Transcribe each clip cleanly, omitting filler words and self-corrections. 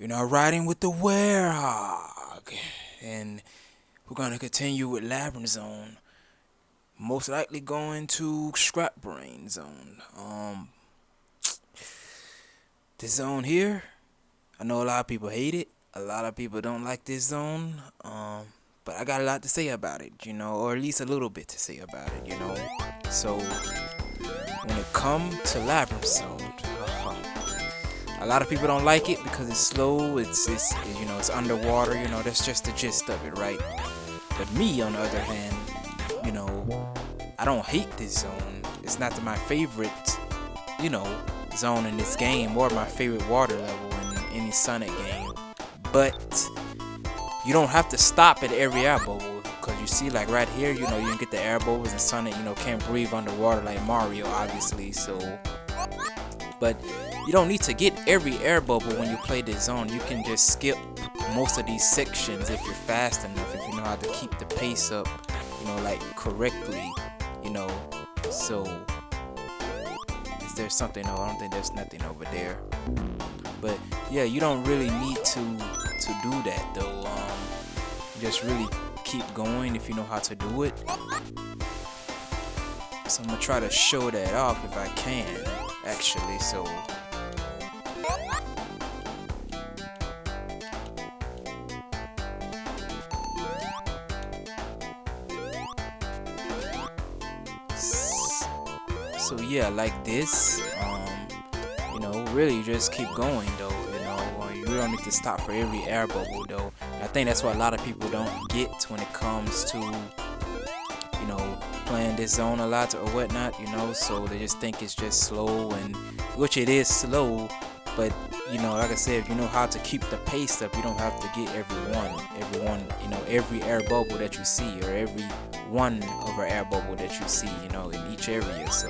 You're now riding with the Werehog, and we're gonna continue with Labyrinth Zone. Most likely going to Scrap Brain Zone. This zone here, I know a lot of people hate it. A lot of people don't like this zone. But I got a lot to say about it, or at least a little bit to say about it. So when it comes to Labyrinth Zone, a lot of people don't like it because it's slow. It's underwater. That's just the gist of it, right? But me, on the other hand, I don't hate this zone. It's not my favorite, zone in this game, or my favorite water level in any Sonic game. But you don't have to stop at every air bubble, because you see, like right here, you can get the air bubbles, and Sonic, can't breathe underwater like Mario, obviously. So, but you don't need to get every air bubble when you play this zone. You can just skip most of these sections if you're fast enough, if you know how to keep the pace up, correctly, So, is there something? No, I don't think there's nothing over there. But yeah, you don't really need to do that though. Just really keep going if you know how to do it. So I'm gonna try to show that off if I can, actually. So yeah, like this. Really, you just keep going though. You don't need to stop for every air bubble though. And I think that's what a lot of people don't get when it comes to playing this zone a lot or whatnot. So they just think it's just slow, and which it is slow. But like I said, if you know how to keep the pace up, you don't have to get every air bubble that you see, or every one over air bubble that you see, in each area. So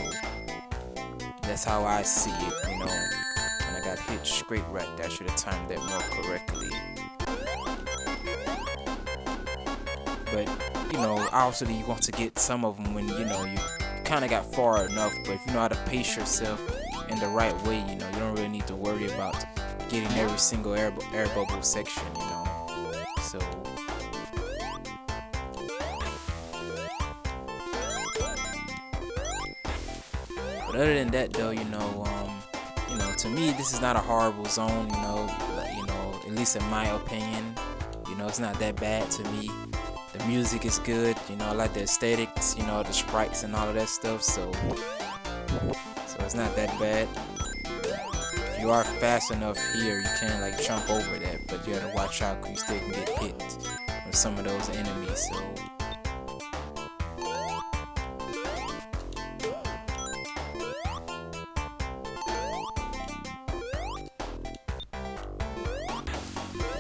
that's how I see it, and I got hit straight right there. I should have timed that more correctly. But obviously you want to get some of them when you kind of got far enough. But if you know how to pace yourself in the right way, you don't really need to worry about getting every single air bubble section, So but other than that though, to me this is not a horrible zone, at least in my opinion. It's not that bad to me. The music is good, I like the aesthetics, the sprites and all of that stuff, so it's not that bad. If you are fast enough here, you can jump over that, but you gotta watch out because you still can get hit with some of those enemies. So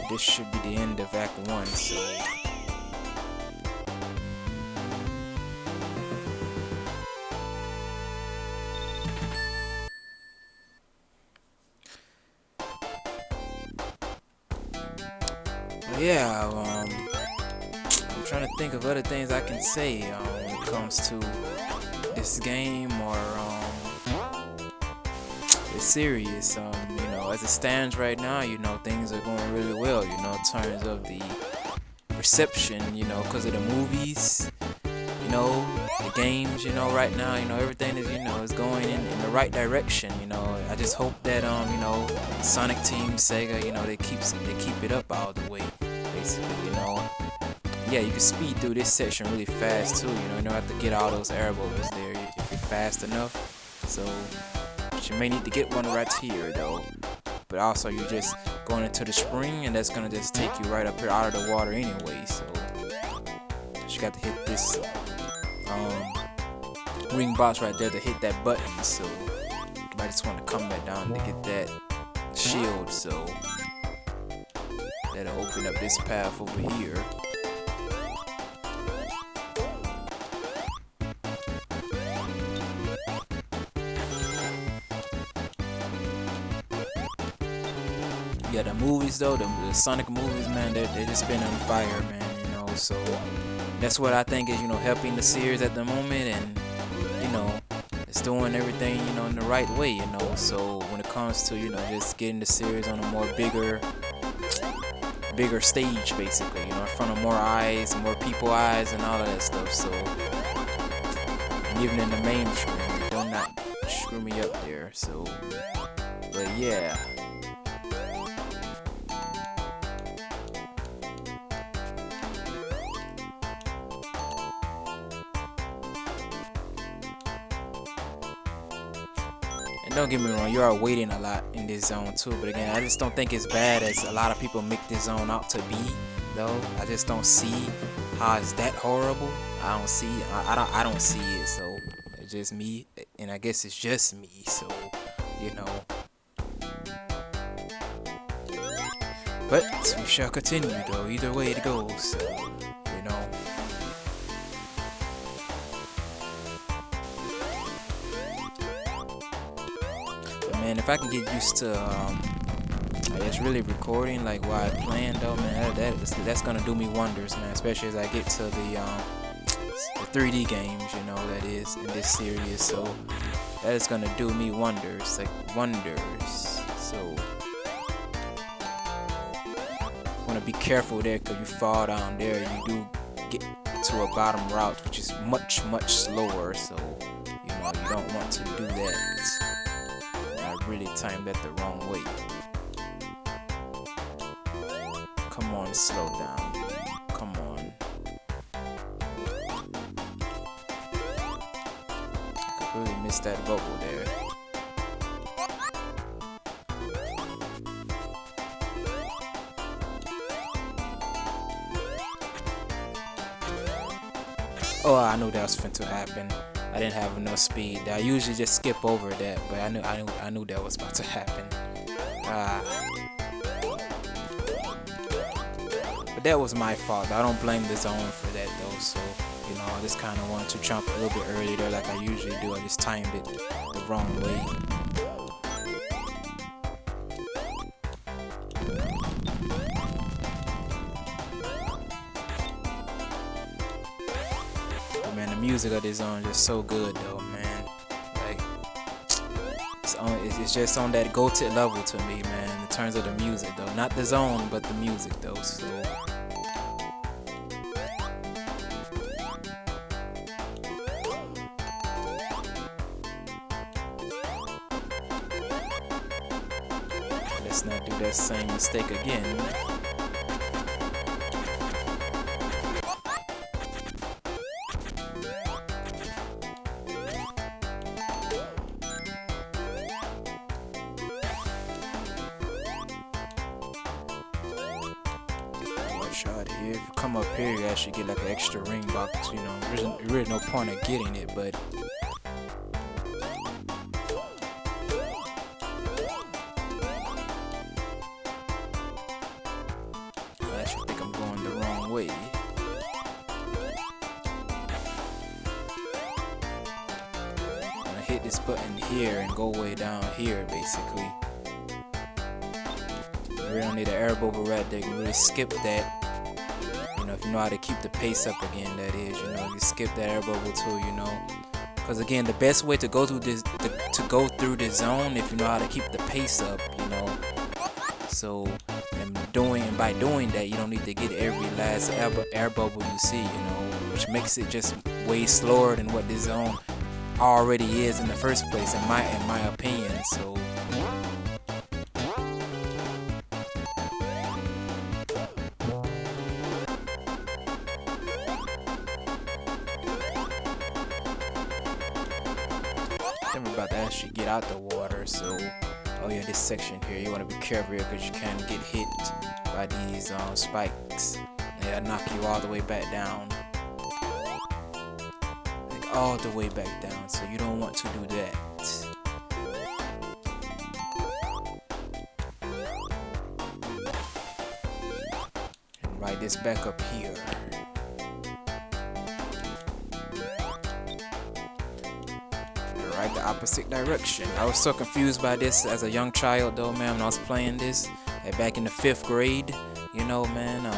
this should be the end of Act 1, so yeah, I'm trying to think of other things I can say when it comes to this game, or this series. As it stands right now, things are going really well, in terms of the reception, because of the movies, the games, right now, everything is, is going in the right direction. I just hope that Sonic Team, Sega, they keep it up all the way, basically. Yeah, you can speed through this section really fast too. You don't have to get all those air bubbles there if you're fast enough. So you may need to get one right here though. But also you're just going into the spring, and that's gonna just take you right up here out of the water anyway. So you got to hit this ring box right there to hit that button. So you might just want to come back down to get that shield. So that'll open up this path over here. Yeah, the movies though, the Sonic movies, man, they just been on fire, man. So that's what I think is, helping the series at the moment, and it's doing everything, in the right way, So when it comes to, just getting the series on a more bigger bigger stage, basically, you know, in front of more eyes, more people eyes, and all of that stuff. So, and even in the main screen, it do not screw me up there. So, but yeah. And don't get me wrong, you are waiting a lot in this zone too. But again, I just don't think it's bad as a lot of people make this zone out to be. Though I just don't see how it's that horrible. I don't see. I don't see it. So it's just me, and I guess it's just me. So you know. But we shall continue though. Either way it goes. So, you know. Man, if I can get used to, I guess really recording like while I'm playing though, man, that's gonna do me wonders, man. Especially as I get to the 3D games, you know, that is in this series. So that is gonna do me wonders, like wonders. So wanna be careful there, cause you fall down there, you do get to a bottom route, which is much slower. So you know you don't want to do that. I really timed that the wrong way. Come on, slow down. Come on. I completely missed that bubble there. Oh, I knew that was finna happen. I didn't have enough speed. I usually just skip over that, but I knew that was about to happen. But that was my fault. I don't blame the zone for that though. So you know, I just kind of wanted to jump a little bit earlier there, like I usually do. I just timed it the wrong way. Man, the music of this zone is just so good though, man. Like it's just on that goated level to me, man, in terms of the music though. Not the zone, but the music though. So let's not do that same mistake again. Shot here. If you come up here, you actually get like an extra ring box. You know, there's really no point of getting it, but I actually think I'm going the wrong way. I'm gonna hit this button here and go way down here, basically. You really don't need an air bubble right there. You can really skip that. You know, if you know how to keep the pace up again, that is, you know, you skip that air bubble too, you know, because again, the best way to go through this, this zone, if you know how to keep the pace up, you know. So, by doing that, you don't need to get every last air bubble you see, you know, which makes it just way slower than what this zone already is in the first place, in my opinion. So. I'm about to actually get out the water, so oh yeah, this section here, you want to be careful here because you can get hit by these spikes. They'll knock you all the way back down, like all the way back down, so you don't want to do that. And ride this back up here. Right, the opposite direction. I was so confused by this as a young child though, man, when I was playing this, like back in the 5th grade, you know, man.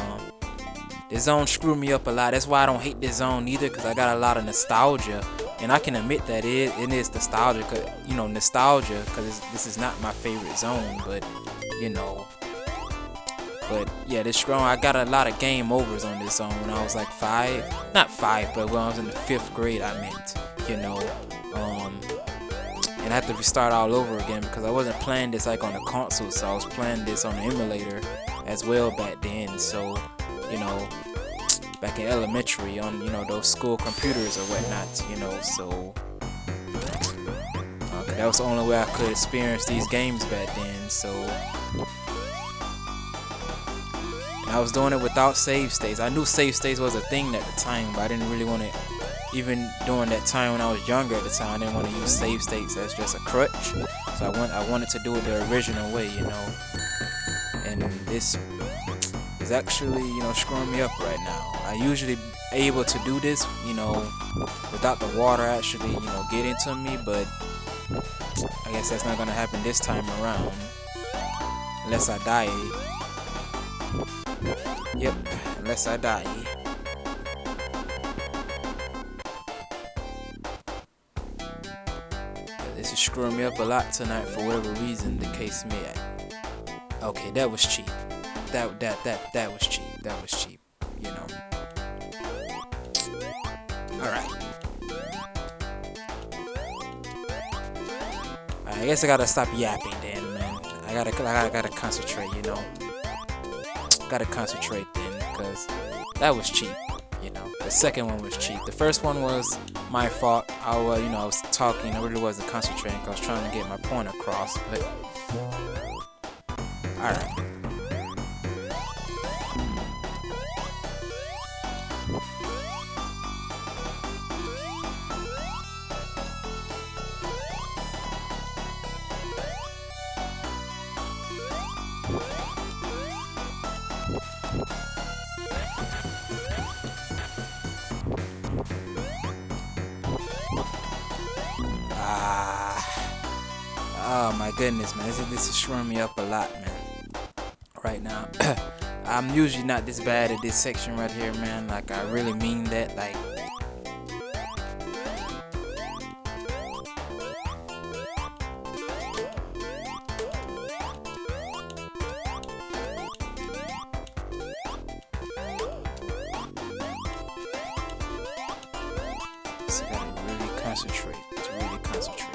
This zone screwed me up a lot. That's why I don't hate this zone either, because I got a lot of nostalgia, and I can admit that it is nostalgia, you know, nostalgia, because this is not my favorite zone, but you know, But yeah, this strong. I got a lot of game overs on this zone when I was like 5, not 5, but when I was in the 5th grade. I meant, you know, and I had to restart all over again because I wasn't playing this like on the console, so I was playing this on the emulator as well back then. So, you know, back in elementary on, you know, those school computers or whatnot, you know. So that was the only way I could experience these games back then. So. I was doing it without save states. I knew save states was a thing at the time, but I didn't really want to, even during that time when I was younger at the time, I didn't want to use save states as just a crutch. So I wanted to do it the original way, you know. And this is actually, you know, screwing me up right now. I usually able to do this, you know, without the water actually, you know, getting to me, but I guess that's not gonna happen this time around, unless I die. Yep, unless I die. This is screwing me up a lot tonight for whatever reason the case may be. Okay, that was cheap. That was cheap. That was cheap, you know. Alright. I guess I gotta stop yapping then, man. I gotta concentrate, you know. Gotta concentrate then, because that was cheap, you know. The second one was cheap. The first one was my fault. I was talking. I really wasn't concentrating because I was trying to get my point across. But all right. Oh my goodness, man, this is screwing me up a lot, man. Right now, I'm usually not this bad at this section right here, man. Like, I really mean that. Like, so I gotta really concentrate. To really concentrate.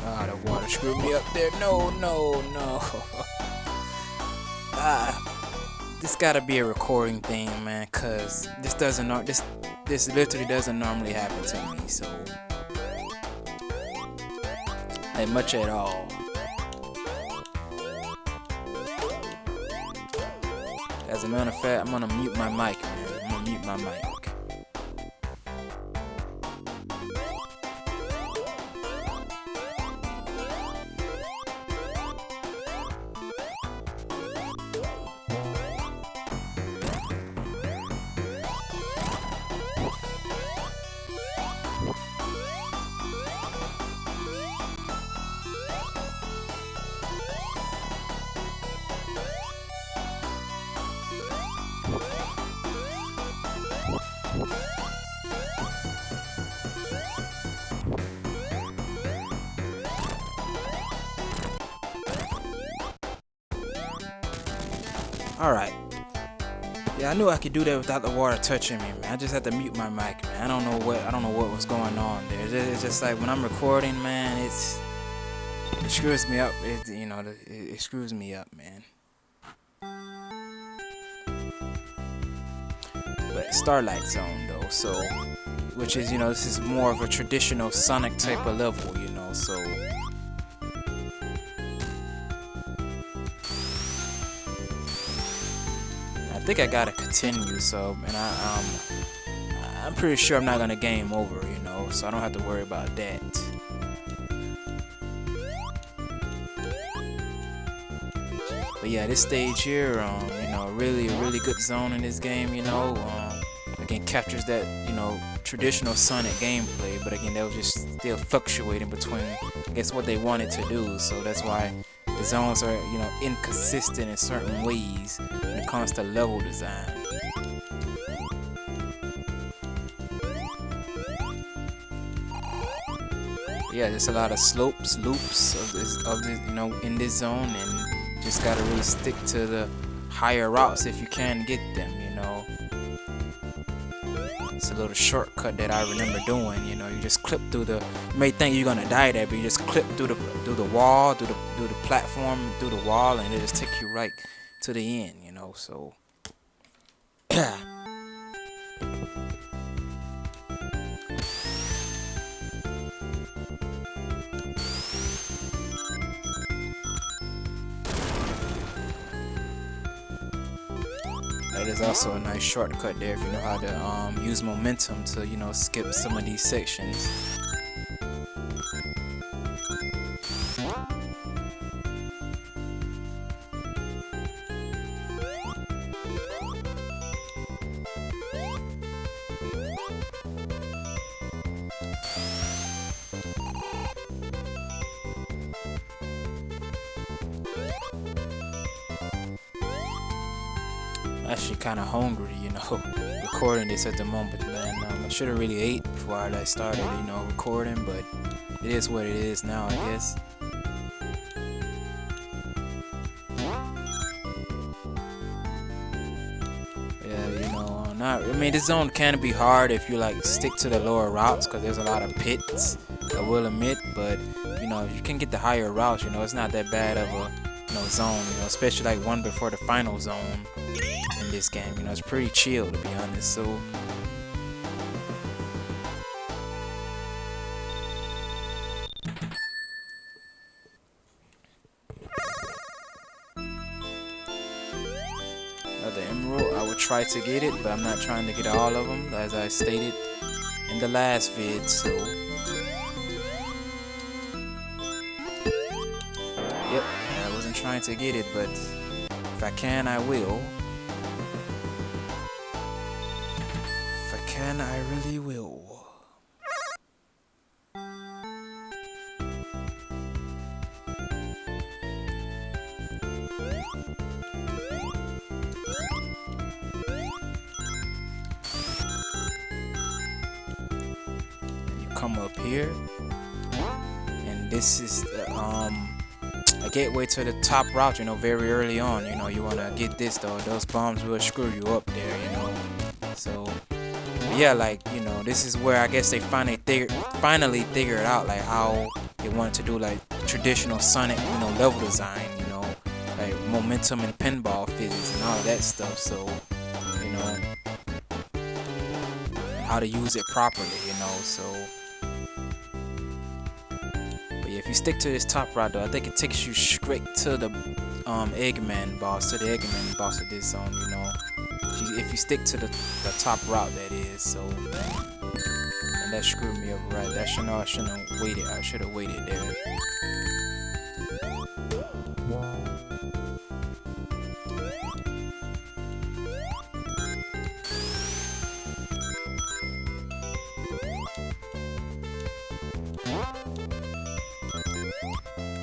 Ah, the water screwed me up there. No. This gotta be a recording thing, man, cause this literally doesn't normally happen to me, so like much at all. As a matter of fact, I'm gonna mute my mic, man. I'm gonna mute my mic. Alright. Yeah, I knew I could do that without the water touching me, man. I just had to mute my mic, man. I don't know what was going on there. It's just like when I'm recording, man, it screws me up. It screws me up, man. But Starlight Zone though, so which is, this is more of a traditional Sonic type of level, so I think I gotta continue, so, and I'm pretty sure I'm not gonna game over, so I don't have to worry about that. But yeah, this stage here, really good zone in this game, again captures that, you know, traditional Sonic gameplay, but again that was just still fluctuating between, I guess, what they wanted to do. So that's why the zones are, you know, inconsistent in certain ways when it comes to level design. Yeah, there's a lot of slopes, loops of this, you know, in this zone, and just gotta really stick to the higher routes if you can get them, you know. It's a little shortcut that I remember doing, you know. You just clip through the, you may think you're gonna die there, but you just clip through the wall, through the platform, through the wall, and it just take you right to the end, you know. So that is also a nice shortcut there if you know how to use momentum to, you know, skip some of these sections. Actually kind of hungry, you know, recording this at the moment, man. I should have really ate before I started, you know, recording, but it is what it is now, I guess. Yeah, you know, I mean, this zone can be hard if you like stick to the lower routes, because there's a lot of pits, I will admit, but you know, if you can get the higher routes, you know, it's not that bad of a, you know, zone, you know, especially like one before the final zone in this game. You know, it's pretty chill, to be honest. So another emerald, I would try to get it, but I'm not trying to get all of them, as I stated in the last vid. So yep, I wasn't trying to get it, but if I can, I will. If I can, I really will. You come up here, and this is the, a gateway to the top route, you know, very early on. You know, you want to get this though, those bombs will screw you up there, you know. So yeah, like, you know, this is where I guess they finally figured out like how they wanted to do like traditional Sonic, you know, level design, you know, like momentum and pinball physics and all of that stuff. So, you know, how to use it properly, you know. So if you stick to this top route though, I think it takes you straight to the Eggman boss, of this zone, you know. If you stick to the top route, that is. So, and that screwed me up right. I shouldn't have waited. I should have waited there.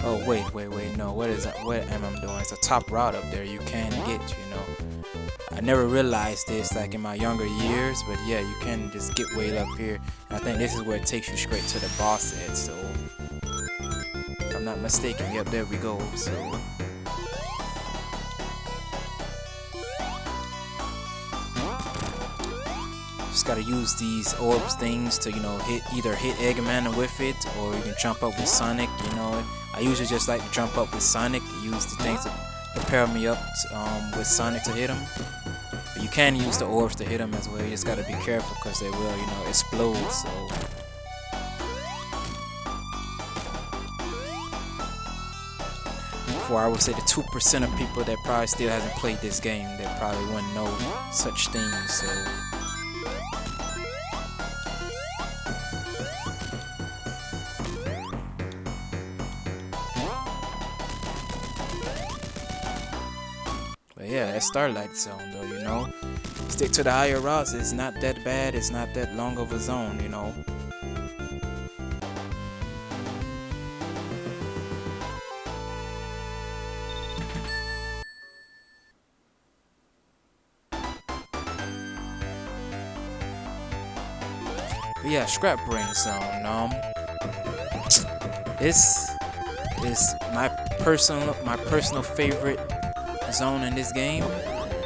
Oh wait, no, what am I doing? It's a top route up there you can get, you know. I never realized this like in my younger years, but yeah, you can just get way up here. And I think this is where it takes you straight to the boss head, so if I'm not mistaken, yep, there we go. So just gotta use these orbs things to, you know, either hit Eggman with it, or you can jump up with Sonic, you know. I usually just like to jump up with Sonic, use the things to prepare me up with Sonic to hit him. But you can use the orbs to hit him as well. You just gotta be careful because they will, you know, explode. So for, I would say, the 2% of people that probably still hasn't played this game, that probably wouldn't know such things. So yeah, that Starlight Zone though, you know, stick to the higher routes. It's not that bad. It's not that long of a zone, you know. But yeah, Scrap Brain Zone. This is my personal favorite zone in this game,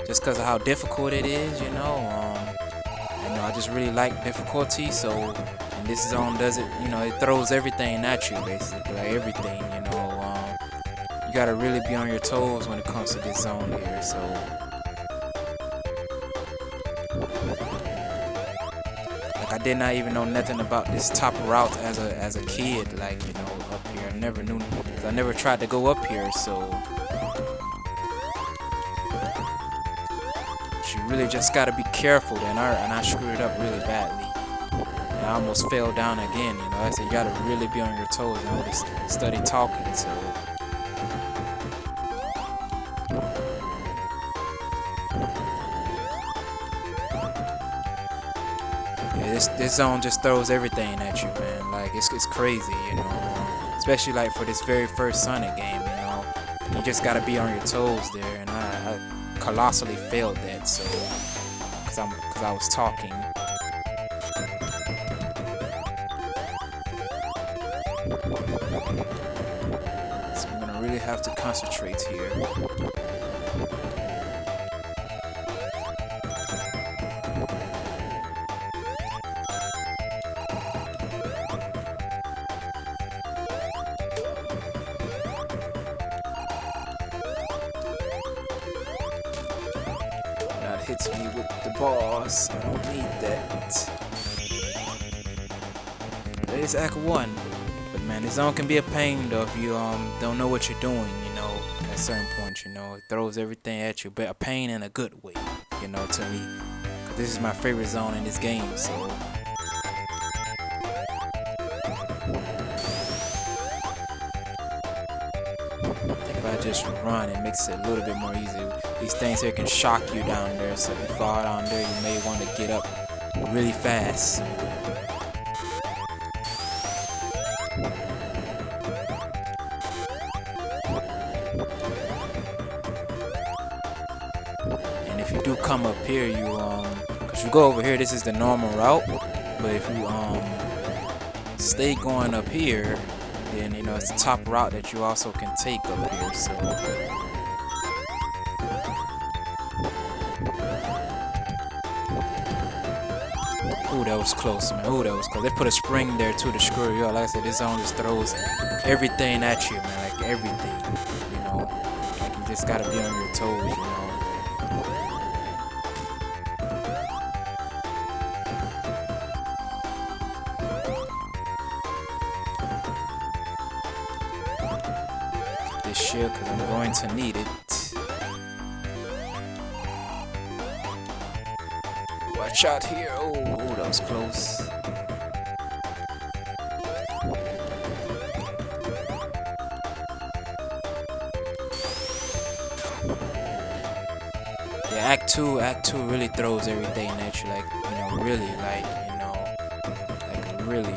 just because of how difficult it is. I just really like difficulty. So, and this zone does it. It throws everything at you, basically, like everything. You gotta really be on your toes when it comes to this zone here. So. I did not even know nothing about this top route as a kid, like, up here. I never knew, cause I never tried to go up here, so you really just gotta be careful. And I screwed it up really badly, and I almost fell down again. I said you gotta really be on your toes and just study talking. So. This zone just throws everything at you, man. Like it's crazy, especially like for this very first Sonic game, you just gotta be on your toes there, and I colossally failed that, so cause I was talking. So I'm gonna really have to concentrate here. Hits me with the boss. I don't need that. It's Act 1. But man, this zone can be a pain though if you don't know what you're doing, at certain points, it throws everything at you, but a pain in a good way, to me. 'Cause this is my favorite zone in this game, so if I just run, it makes it a little bit more easy. These things here can shock you down there, so if you fall down there, you may want to get up really fast. And if you do come up here, cause you go over here, this is the normal route, but if you stay going up here, then it's the top route that you also can take up here. So ooh, that was close, man. Ooh, that was close. They put a spring there too to screw you up. Like I said, this zone just throws everything at you, man. Like everything, Like you just gotta be on your toes, This shield, because I'm going to need it. Watch out here. Oh, that was close. Yeah, Act 2 really throws everything at you, like, really, like, like really.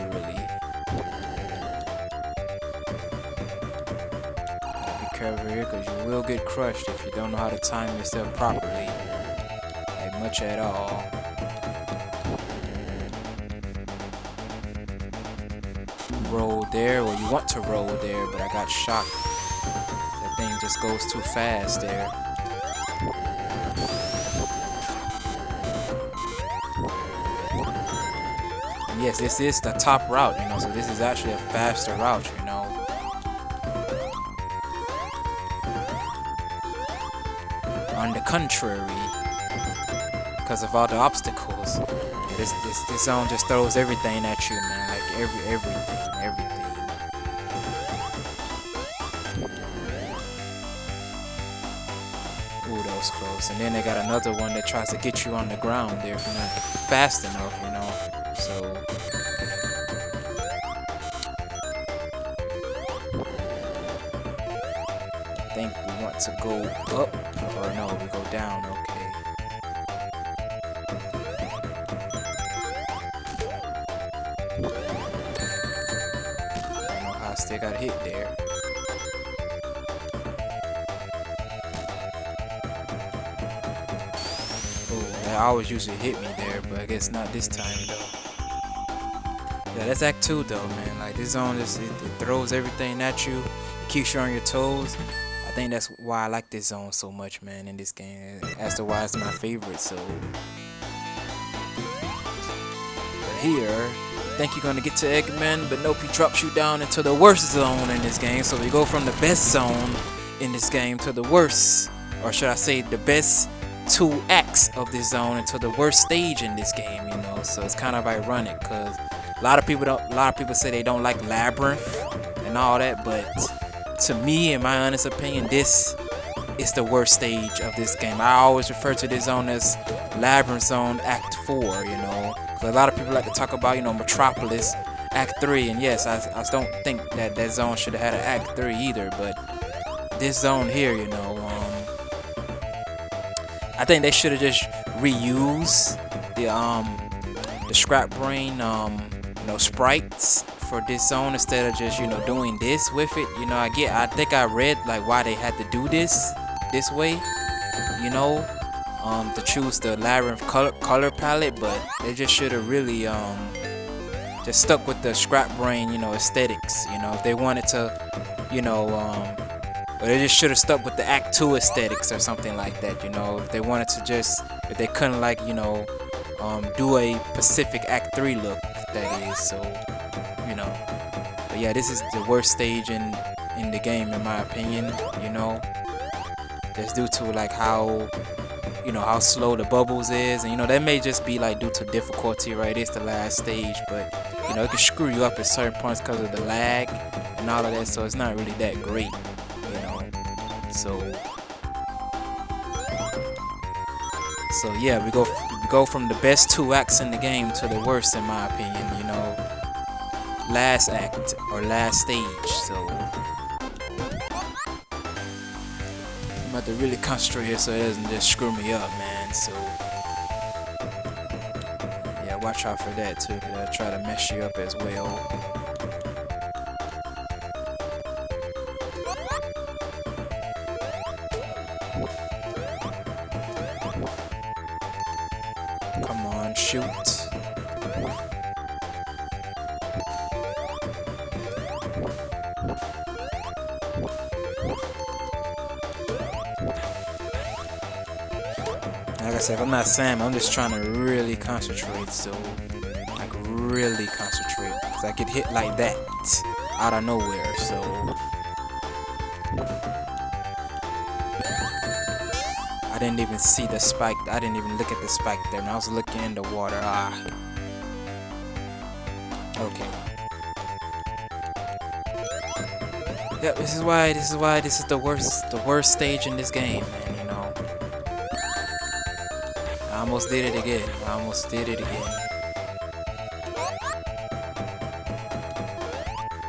Be careful here, because you will get crushed if you don't know how to time yourself properly, like much at all. Roll there, or you want to roll there, but I got shocked. That thing just goes too fast there. And yes, this is the top route, so this is actually a faster route, On the contrary, because of all the obstacles, this zone just throws everything at you, man. Like everything. Ooh, that was close. And then they got another one that tries to get you on the ground there if you're not fast enough, So I think we want to go up, or no, we go down. Okay. I don't know how I still got hit there. Oh, that always usually hit me there, but I guess not this time though. Yeah, that's Act 2 though, man. Like this zone just it throws everything at you. It keeps you on your toes. I think that's why I like this zone so much, man, in this game. As to why it's my favorite, so. But here, I think you're gonna get to Eggman, but nope, he drops you down into the worst zone in this game. So we go from the best zone in this game to the worst, or should I say the best 2 acts of this zone into the worst stage in this game, you know. So it's kind of ironic because a lot of people say they don't like Labyrinth and all that, but to me, in my honest opinion, this is the worst stage of this game. I always refer to this zone as Labyrinth Zone Act 4, you know. A lot of people like to talk about, you know, Metropolis Act 3, and yes, I don't think that zone should have had an Act 3 either, but this zone here, you know, I think they should have just reused the Scrap Brain, you know, sprites for this zone instead of just, you know, doing this with it. You know, I think I read like why they had to do this way, you know, to choose the Labyrinth color palette, but they just should have really just stuck with the Scrap Brain, you know, aesthetics. You know, if they wanted to, you know, or they just should have stuck with the Act 2 aesthetics or something like that, you know. If they wanted to just, if they couldn't, like, you know, do a Pacific Act 3 look, that is, so, you know. But yeah, this is the worst stage in the game, in my opinion, you know. Just due to, like, how, you know, how slow the bubbles is, and, you know, that may just be, like, due to difficulty, right? It's the last stage, but, you know, it can screw you up at certain points because of the lag and all of that, so it's not really that great. So yeah, we go from the best 2 acts in the game to the worst, in my opinion, you know, last act or last stage. So I'm about to really concentrate here so it doesn't just screw me up, man. So yeah, watch out for that too, because I'll try to mess you up as well. Come on, shoot. Like I said, if I'm not Sam, I'm just trying to really concentrate, so, like, really concentrate, because I get hit like that out of nowhere, so. I didn't even see the spike. I didn't even look at the spike there. And I was looking in the water. Okay. Yeah, this is why this is the worst stage in this game, man, you know. I almost did it again.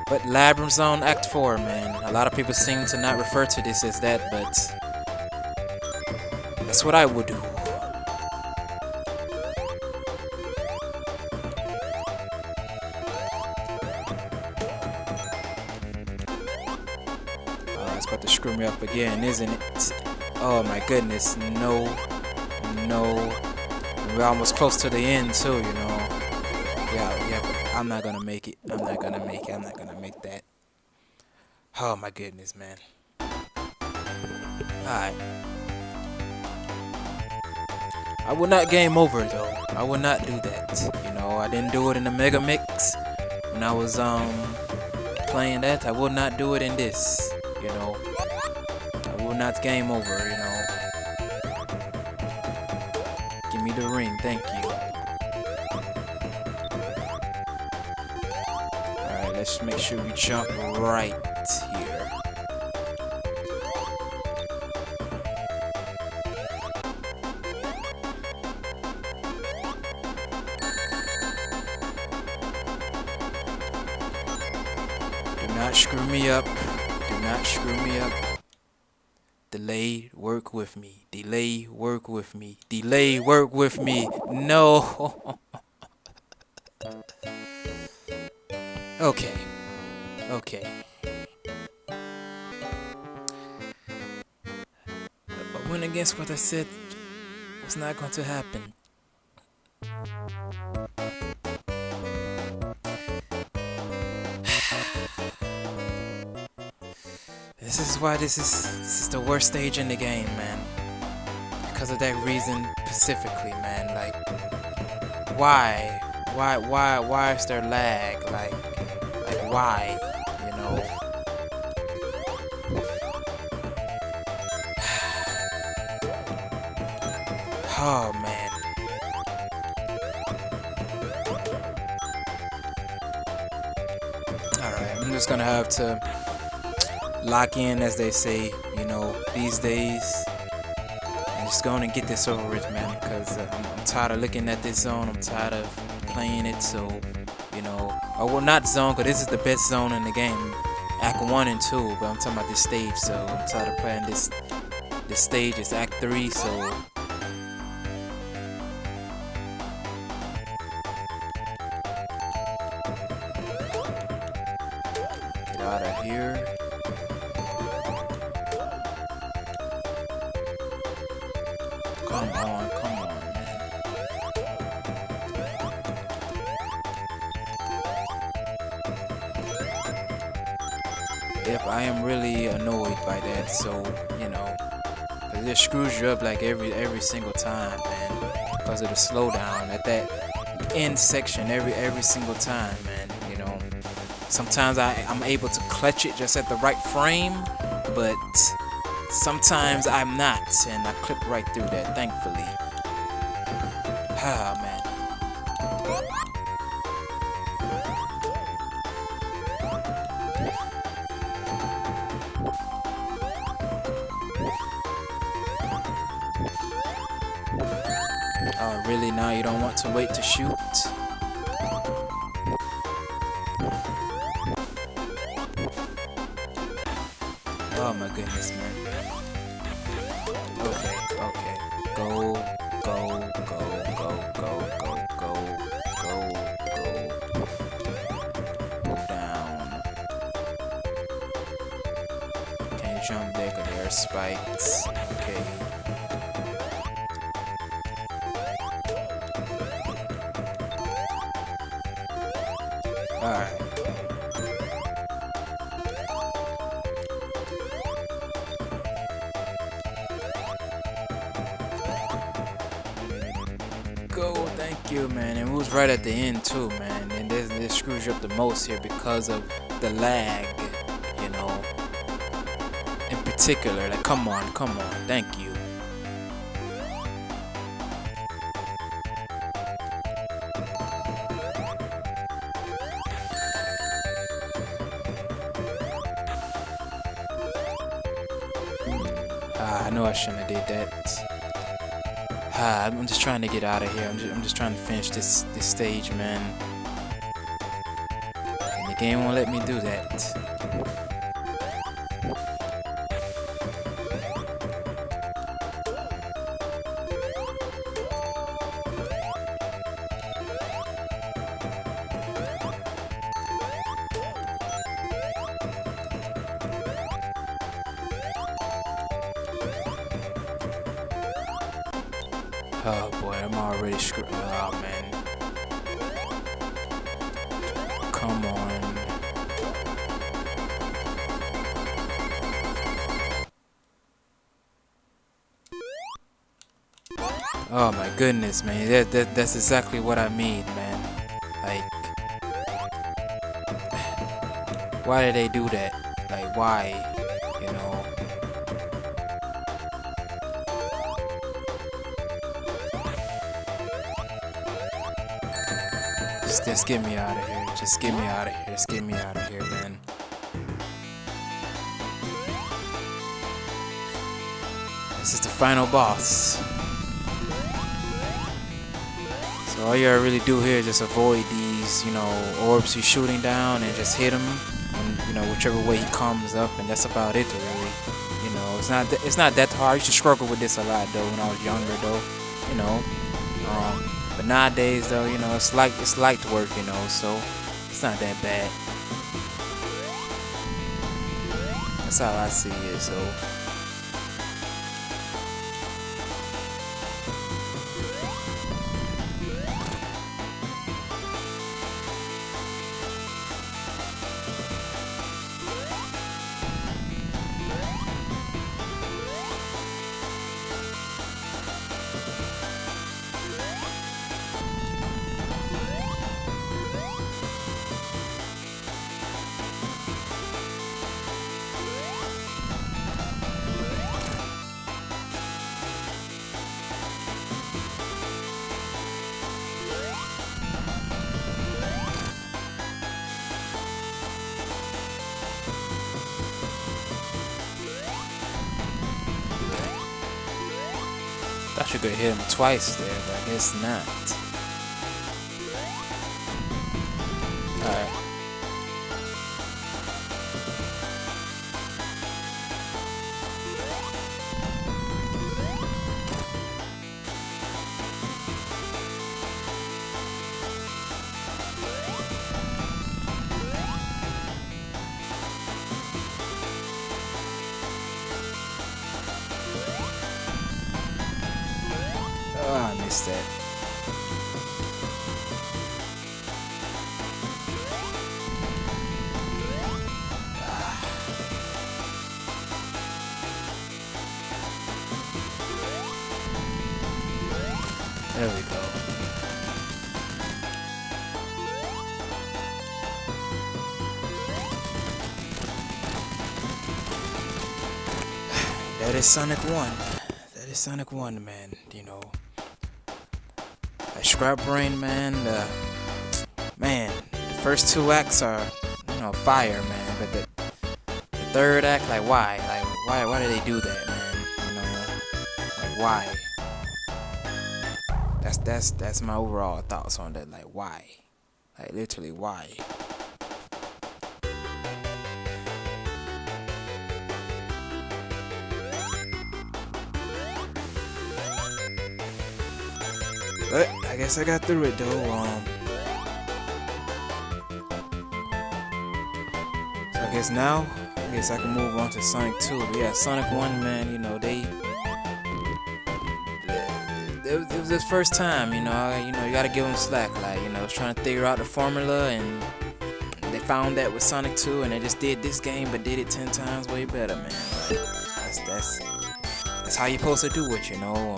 But Labyrinth Zone Act 4, man. A lot of people seem to not refer to this as that, but that's what I would do. It's about to screw me up again, isn't it? Oh my goodness, no. We're almost close to the end too, you know. Yeah, but I'm not gonna make it. I'm not gonna make that. Oh my goodness, man. Alright. I would not game over though. I would not do that. You know, I didn't do it in the Mega Mix when I was playing that. I will not do it in this. You know, I will not game over. You know, give me the ring, thank you. All right, let's make sure we jump right here. Do not screw me up. Do not screw me up. Delay, work with me. Delay, work with me. Delay, work with me. No. Okay, okay. I went against what I said was not going to happen. This is the worst stage in the game, man. Because of that reason specifically, man. Like, why? Why is there lag? Like why? You know? Oh, man. Alright, I'm just gonna have to lock in, as they say, you know, these days. And just go on and get this over with, man. Because I'm tired of looking at this zone. I'm tired of playing it, so, you know. Oh, well, not zone, because this is the best zone in the game. Act 1 and 2, but I'm talking about this stage, so I'm tired of playing this stage. It's Act 3, so... Get out of here. Come on, man. Yep, I am really annoyed by that, so, you know, it just screws you up like every single time, man, because of the slowdown at that end section every single time, man, you know. Sometimes I'm able to clutch it just at the right frame, but sometimes I'm not, and I clip right through that, thankfully. Ah, man. Oh, really? Now you don't want to wait to shoot? Oh my goodness, man. Okay. Go down. Can't jump there because there are spikes. Okay. Alright. Go, thank you, man. And it was right at the end too, man. And this screws you up the most here because of the lag, you know. In particular, like, come on, thank you. I know I shouldn't have did that. I'm just trying to get out of here. I'm just trying to finish this stage, man. And the game won't let me do that. Oh boy, I'm already screwed. Oh man. Come on. Oh my goodness, man. That's exactly what I mean, man. Like, why did they do that? Like, why? You know. Just get me out of here. Just get me out of here. Just get me out of here, man. This is the final boss. So all you gotta really do here is just avoid these, you know, orbs he's shooting down and just hit him, and, you know, whichever way he comes up, and that's about it, really. You know, it's not that hard. I used to struggle with this a lot though when I was younger, though. You know. But nowadays, though, you know, it's light work, you know, so It's not that bad. That's how I see it. So. Thought you could hit him twice there, but I guess not. Alright. Oh, I missed that. There we go. That is Sonic 1. That is Sonic 1, man. You know. That Scrap Brain, man. Man, the first two acts are, you know, fire, man. But the third act, like, why? Like, why did they do that, man? You know, like, why? That's my overall thoughts on that. Like, why? Like, literally, why? But I guess I got through it though. So I guess now, I can move on to Sonic 2. But yeah, Sonic 1, man. You know, it was his first time. You know, you gotta give him slack. Like, you know, was trying to figure out the formula, and they found that with Sonic 2, and they just did this game, but did it 10 times way better, man. Like, that's how you're supposed to do it, you know.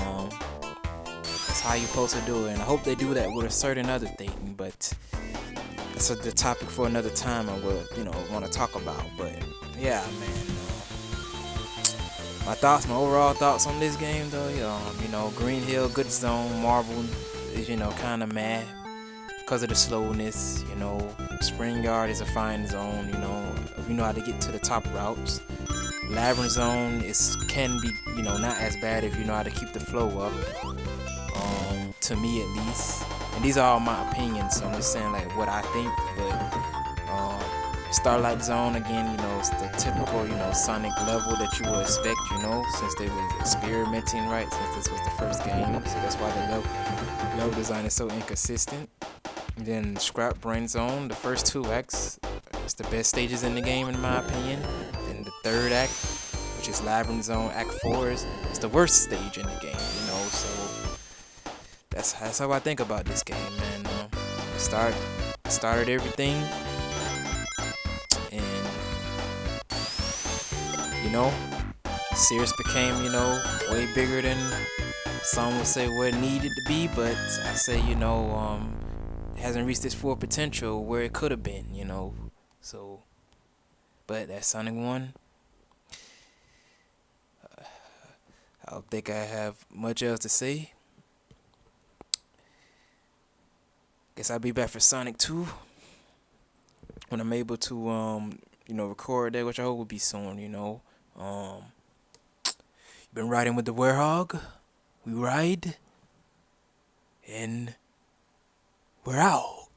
That's how you're supposed to do it, and I hope they do that with a certain other thing, but that's the topic for another time I will, you know, want to talk about. But yeah, man, my overall thoughts on this game though, you know, Green Hill, good zone. Marble is, you know, kind of mad because of the slowness. You know, Spring Yard is a fine zone, you know, if you know how to get to the top routes. Labyrinth Zone can be, you know, not as bad if you know how to keep the flow up. To me at least, and these are all my opinions, so I'm just saying like what I think. But Starlight Zone, again, you know, it's the typical, you know, Sonic level that you would expect, you know, since they was experimenting, right, since this was the first game, so that's why the level design is so inconsistent. And then Scrap Brain Zone, the first two acts, it's the best stages in the game in my opinion. Then the third act, which is Labyrinth Zone, Act 4 is the worst stage in the game, you know, so that's how I think about this game, man. Started everything, and you know, Sears became, you know, way bigger than some would say what it needed to be. But I say, you know, it hasn't reached its full potential where it could have been, you know. So, but that's Sonic 1. I don't think I have much else to say. Guess I'll be back for Sonic 2 when I'm able to, you know, record that, which I hope will be soon, you know. Been riding with the Werehog. We ride, and we're out.